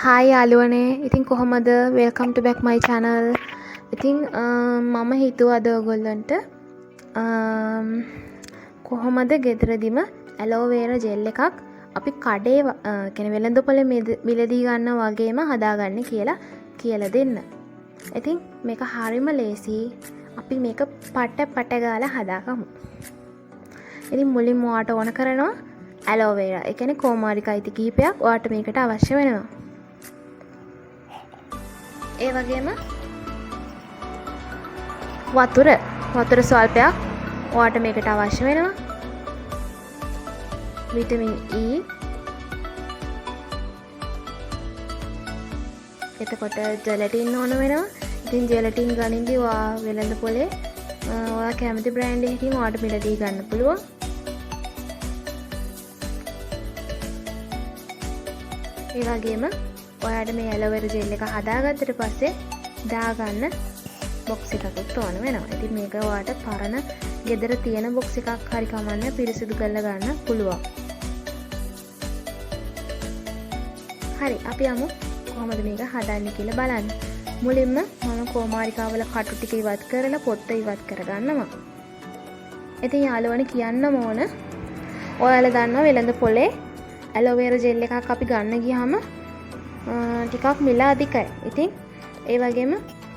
Hi යාළුවනේ. ඉතින් කොහොමද? welcome to back my channel. ඉතින් මම හිතුවා අද ඔයගොල්ලන්ට කොහොමද ගෙදරදිම ඇලෝ වේරා ජෙල් එකක් අපි කඩේ කියන්නේ වෙළඳපොලේ මිලදී ගන්න වගේම හදාගන්න කියලා දෙන්න. ඉතින් මේක හරිම ලේසි. අපි මේක පට ගාලා හදාගමු. ඉතින් මුලින්ම ඔයාට ඕන කරනවා ඇලෝ වේරා. ඒ කියන්නේ කොමාරික අයිති කිහිපයක් ඔයාට මේකට අවශ්‍ය වෙනවා. ඒ වගේම වතුර ස්වල්පයක් ඔයාට මේකට අවශ්‍ය වෙනවා. විටමින් E, එතකොට ජෙලටින් ඕන වෙනවා. ඉතින් ජෙලටින් ගනින්දී ඔයා වෙළඳපොලේ ඔයා කැමති බ්‍රෑන්ඩ් එකකින් ඔයාට මිලදී ගන්න පුළුවන්. ඒ වගේම ඔයාට මේ ඇලෝවෙරා ජෙල් එක හදාගත්තට පස්සේ දාගන්න බොක්ස් එකකුත් ඕන වෙනවා. ඉතින් මේක ඔයාට පරණ ගෙදර තියෙන බොක්ස් එකක් හරි කමන්නේ පිරිසිදු කරලා ගන්න පුළුවන්. හරි, අපි යමු කොහොමද මේක හදන්නේ කියලා බලන්න. මුලින්ම මම කොමාරිකාවල කටු ටික ඉවත් කරලා පොත්ත ඉවත් කරගන්නවා. ඉතින් යාළුවනේ කියන්නම ඕන, ඔයාලා දන්නවා වෙළඳපොලේ ඇලෝවෙරා ජෙල් එකක් අපි ගන්න ගියාම ටිකක් මිල අධිකයි. ඉතින් ඒ වගේම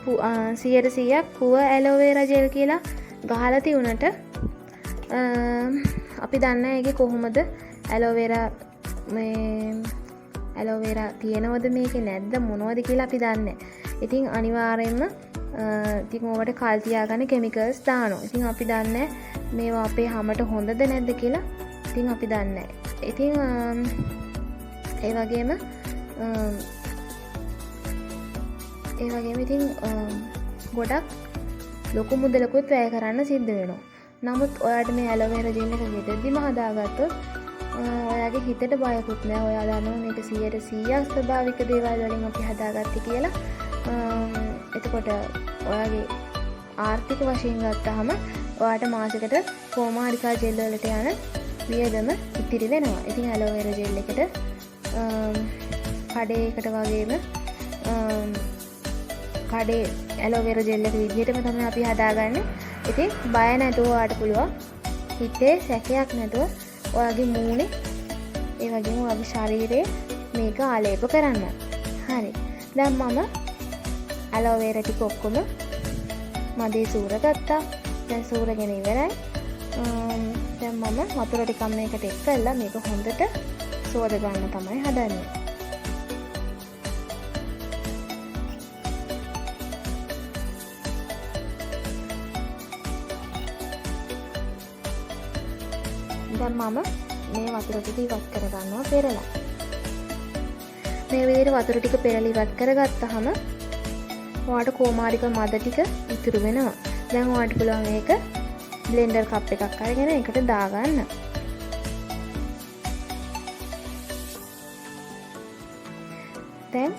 100%ක් පුව ඇලෝවෙරා ජෙල් කියලා ගහලා තියුණට අපි දන්නේ ඒකේ කොහොමද ඇලෝවෙරා තියෙනවද මේකේ නැද්ද මොනවද කියලා අපි දන්නේ. ඉතින් අනිවාර්යයෙන්ම ඉතින් ඕවට කල් තියාගන්න කිමිකල්ස් දානවා. ඉතින් අපි දන්නේ මේවා අපේ හැමට හොඳද නැද්ද කියලා. ඉතින් අපි දන්නේ. ඉතින් ඒ වගේම ඉතින් ගොඩක් ලොකු මුදලකුත් වැය කරන්න සිද්ධ වෙනවා. නමුත් ඔයාට මේ ඇලෝවෙරා ජෙල් එක ගෙදරදිම හදාගත්තොත් ඔයාගේ හිතට බයකුත් නෑ. ඔයා දන්නවා මේක 100% ස්වභාවික දේවල් වලින් අපි හදාගත්තේ කියලා. එතකොට ඔයාගේ ආර්ථික වශයෙන් ගත්තාම ඔයාට මාසෙකට කොමාරිකා ජෙල් වලට යන වියදම ඉතිරි වෙනවා. ඉතින් ඇලෝවෙරා ජෙල් එකට කඩේකට වගේම කඩේ ඇලෝවෙරා ජෙල් එක විදිහටම තමයි අපි හදාගන්නේ. ඉතින් බය නැතුව ඔයාට පුළුවන් හිතේ සැකයක් නැතුව ඔයාගේ මූණේ ඒ වගේම ඔයාගේ ශරීරයේ මේක ආලේප කරන්න. හරි. දැන් මම ඇලෝවෙරා ටික ඔක්කොම මදේ සූරගත්තා. දැන් සූරගෙන ඉවරයි. දැන් මම වතුර ටිකක් මේකට එක් කරලා මේක හොඳට සෝද ගන්න තමයි හදන්නේ. දැන් මම මේ වතුර ටික ඉවත් කරගන්නවා පෙරලා. මේ විදිහට වතුර ටික පෙරලා ඉවත් කරගත්තාම ඔයාට කොමාරික මද ටික ඉතුරු වෙනවා. දැන් ඔයාට පුළුවන් මේක බ්ලෙන්ඩර් කප් එකක් අරගෙන ඒකට දාගන්න. දැන්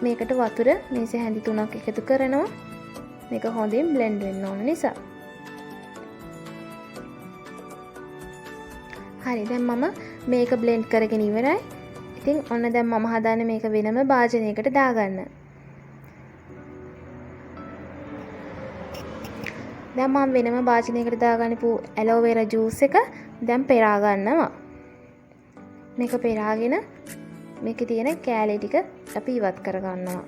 මේකට වතුර මේස හැඳි 3ක් එකතු කරනවා. මේක හොඳින් බ්ලෙන්ඩ් වෙන්න ඕන නිසා. හරි, දැන් මම මේක බ්ලෙන්ඩ් කරගෙන ඉවරයි. ඉතින් ඔන්න දැන් මම හදන්නේ මේක වෙනම භාජනයකට දාගන්න. දැන් මම වෙනම භාජනයකට දාගන්නපු ඇලෝවෙරා ජූස් එක දැන් පෙරා ගන්නවා. මේක පෙරාගෙන මේකේ තියෙන කෑලි ටික අපි ඉවත් කර ගන්නවා.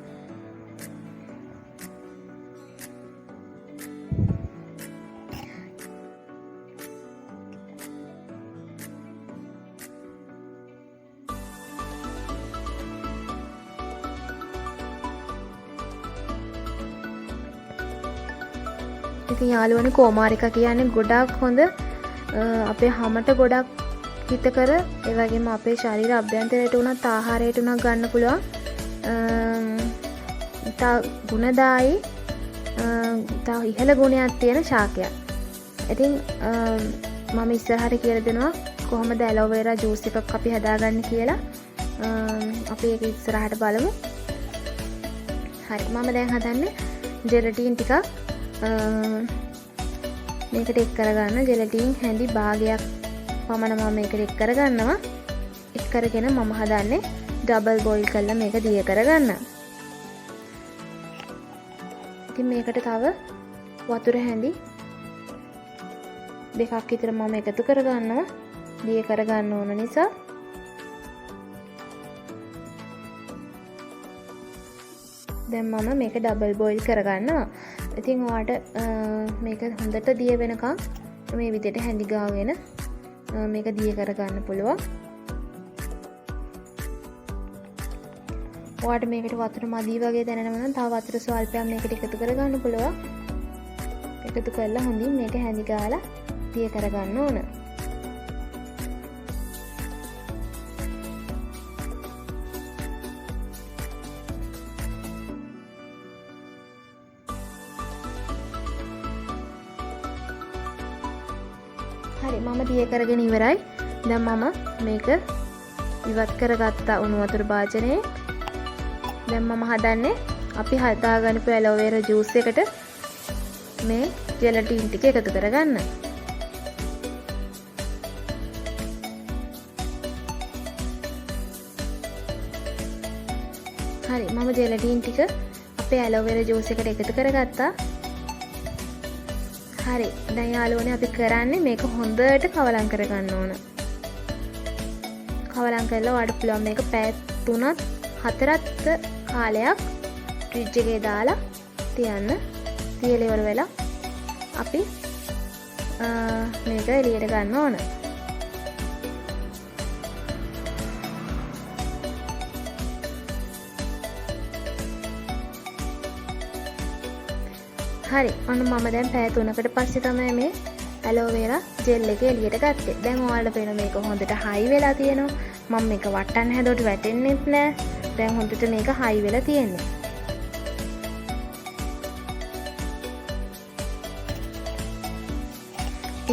ඉතින් යාළුවනේ කොමාරිකා කියන්නේ ගොඩක් හොඳ අපේ හැමට ගොඩක් හිතකර ඒ වගේම අපේ ශරීර අභ්‍යන්තරයට උනත් ආහාරයට උනත් ගන්න පුළුවන් ගුණදායි ඉහළ ගුණයක් තියෙන ශාකයක්. ඉතින් මම ඉස්සරහට කියලා දෙනවා කොහොමද ඇලෝවෙරා ජූස් එකක් අපි හදාගන්නේ කියලා. අපි ඒක ඉස්සරහට බලමු. හරි, මම දැන් හදන්නේ ජෙලටින් ටිකක් මේකට එක් කරගන්න. ජෙලටින් හැඳි භාගයක් පමණ මම මේකට එක් කරගන්නවා. එක් කරගෙන මම හදන්නේ ඩබල් බොයිල් කරලා මේක දිය කරගන්න. ඉතින් මේකට තව වතුර හැඳි දෙකක් විතර මම එකතු කරගන්නවා. දිය කරගන්න ඕන නිසා. දැන් මම මේක ඩබල් බොයිල් කරගන්නවා. ඉතින් ඔයාට මේක හොඳට දිය වෙනකම් මේ විදිහට හැඳි ගාගෙන මේක දිය කරගන්න පුළුවන්. ඔයාට මේකට වතුර මදි වගේ දැනෙනවා නම් තව වතුර ස්වල්පයක් මේකට එකතු කරගන්න පුළුවන්. එකතු කරලා හොඳින් මේක හැඳි ගාලා දිය කරගන්න ඕන. හරි මම දිය කරගෙන ඉවරයි. දැන් මම මේක ඉවත් කරගත්තා උණු වතුර භාජනයේ. දැන් මම හදන්නේ අපි හදාගන්නපු ඇලෝ වෙරා ජූස් එකට මේ ජෙලටින් ටික එකතු කරගන්න. හරි මම ජෙලටින් ටික අපේ ඇලෝ වෙරා ජූස් එකට එකතු කරගත්තා. හරි දැන් යාළුවනේ අපි කරන්නේ මේක හොඳට කවලම් කරගන්න ඕන. කවලම් කරලා ඔයාලට පුළුවන් මේක පැය 3-4ක් කාලයක් ෆ්‍රිජ් එකේ දාලා තියන්න. තියලා ඉවර වෙලා අපි මේක එළියට ගන්න ඕන. හරි ඔන්න මම දැන් පැය 3කට පස්සේ තමයි මේ ඇලෝ වෙරා ජෙල් එක එළියට ගත්තේ. දැන් ඔයාලට පේන මේක හොඳට හයි වෙලා තියෙනවා. මම මේක වටන්න හැදුවට වැටෙන්නෙත් නෑ. දැන් හොඳට මේක හයි වෙලා තියෙන්නේ.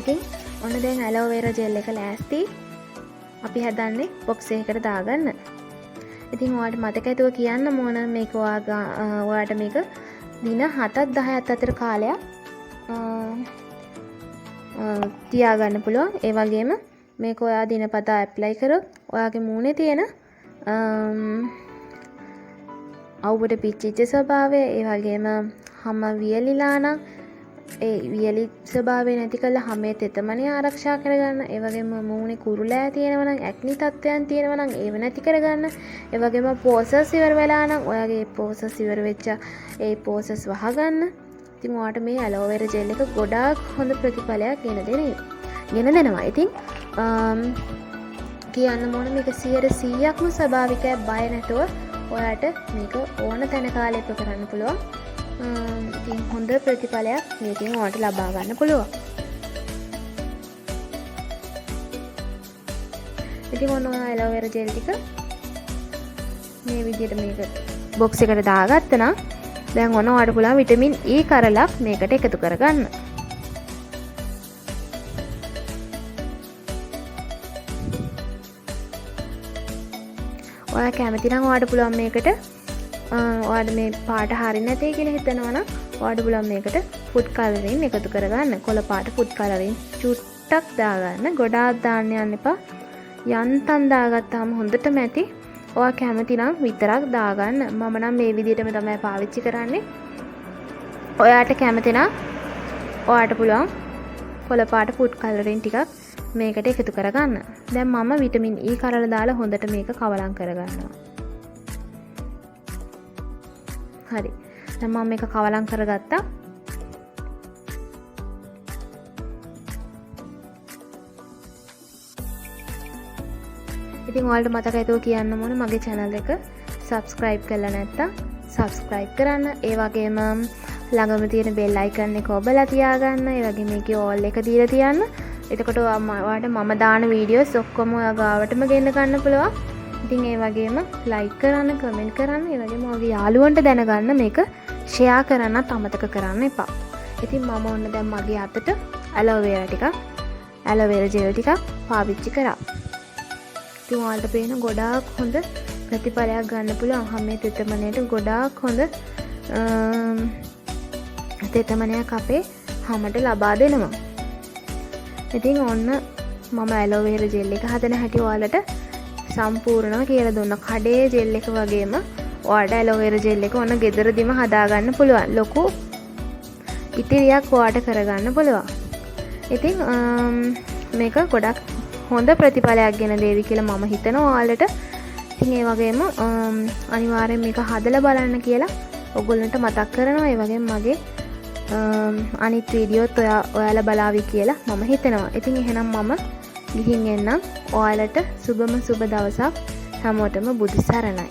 ඉතින් ඔන්න දැන් ඇලෝ වෙරා ජෙල් එක ලෑස්ති. අපි හදන්නේ බොක්ස් එකකට දාගන්න. ඉතින් ඔයාලට මතක ඇතුව කියන්න ඕන මේක ඔයාට මේක දින 7-10ක් අතර කාලයක් තියාගන්න පුළුවන්. ඒ වගේම මේක ඔයා දිනපතා ඇප්ලයි කරොත් ඔයාගේ මූණේ තියෙන අවුවට පිච්චිච්ච ස්වභාවය, ඒ වගේම හැම වියලිලා නම් ඒ වියලි ස්වභාවය නැති කරලා හැමේ තෙතමනේ ආරක්ෂා කරගන්න. ඒ වගේම මූණේ කුරුලෑ තියෙනවා නම්, ඇක්නි තත්ත්වයන් තියෙනවා නම් ඒව නැති කරගන්න. ඒ වගේම පෝසස් ඉවර වෙලා නම් ඔයාගේ පෝසස් ඉවර වෙච්ච ඒ පෝසස් වහගන්න. ඉතින් ඔයාට මේ ඇලෝ වෙරා ජෙල් එක ගොඩාක් හොඳ ප්‍රතිඵලයක් ගෙන දෙනවා. ඉතින් කියන්න ඕන මේක 100%ක්ම ස්වභාවිකයි. බය නැතුව ඔයාට මේක ඕන තැන කාලෙක කරන්න පුළුවන්. ඉතින් හොඳ ප්‍රතිඵලයක් මේකෙන් ඔයාට ලබා ගන්න පුළුවන්. ඉතින් ඔන්න ඔයා ඇලෝ වෙරා ජෙල් ටික මේ විදිහට මේක බොක්ස් එකට දාගත්තා නම් දැන් ඔන්න ඔයාට පුළුවන් විටමින් E කරලක් මේකට එකතු කරගන්න. ඔයා කැමති නම් ඔයාට පුළුවන් මේකට ඔයාට මේ පාට හරිය නැතේ කියලා හිතනවා නම් ඔයාට පුළුවන් මේකට ෆුඩ් කලරින් එකතු කරගන්න. කොළ පාට ෆුඩ් කලරින් චුට්ටක් දාගන්න. ගොඩාක් දාන්න යන්න එපා. යන්තම් දාගත්තාම හොඳටම ඇති. ඔයා කැමති නම් විතරක් දාගන්න. මම නම් මේ විදිහටම තමයි පාවිච්චි කරන්නේ. ඔයාට කැමති නම් ඔයාට පුළුවන් කොළ පාට ෆුඩ් කලරින් ටිකක් මේකට එකතු කරගන්න. දැන් මම විටමින් E කරලා දාලා හොඳට මේක කවලම් කරගන්නවා. හරි. දැන් මම මේක කවලම් කරගත්තා. ඉතින් ඔයාලට මතක ඇතුව කියන්න ඕන මගේ channel එක subscribe කරලා නැත්නම් subscribe කරන්න. ඒ වගේම ළඟම තියෙන bell icon එක ඔබලා තියාගන්න. ඒ වගේම මේකේ all එක දීලා තියන්න. එතකොට ඔයාට මම දාන වීඩියෝස් ඔක්කොම ඔයා ගාවටම ගෙන්න ගන්න පුළුවන්. ඉතින් ඒ වගේම like කරන්න, comment කරන්න, ඒ වගේම ඔයාගේ යාළුවන්ට දැනගන්න මේක share කරන්නත් අමතක කරන්න එපා. ඉතින් මම ඔන්න දැන් මගේ අතට aloe vera gel ටිකක් පාවිච්චි කරා. ඉතින් ඔයාලට පේන ගොඩාක් හොඳ ප්‍රතිඵලයක් ගන්න පුළුවන්. හැම තෙතමනයට ගොඩාක් හොඳ තෙතමනයක් අපේ හැමට ලබා දෙනවා. ඉතින් ඔන්න මම ඇලෝ වෙරා ජෙල් එක හදන හැටි ඔයාලට සම්පූර්ණව කියලා දුන්නා. කඩේ ජෙල් එක වගේම ඔයාලට ඇලෝවෙරා ජෙල් එක ඔන්න ගෙදරදීම හදාගන්න පුළුවන්. ලොකු ඉතිරියක් ඔයාලට කරගන්න පුළුවන්. ඉතින් මේක ගොඩක් හොඳ ප්‍රතිඵලයක් ගෙන දේවි කියලා මම හිතනවා ඔයාලට. ඉතින් ඒ වගේම අනිවාර්යෙන් මේක හදලා බලන්න කියලා ඔයගොල්ලන්ට මතක් කරනවා. ඒ වගේම මගේ අනිත් වීඩියෝත් ඔයාලා බලාවි කියලා මම හිතනවා. ඉතින් එහෙනම් මම ගිහින් එන්නම්. ඔයාලට සුබම සුබ දවසක්. හැමෝටම බුදු සරණයි.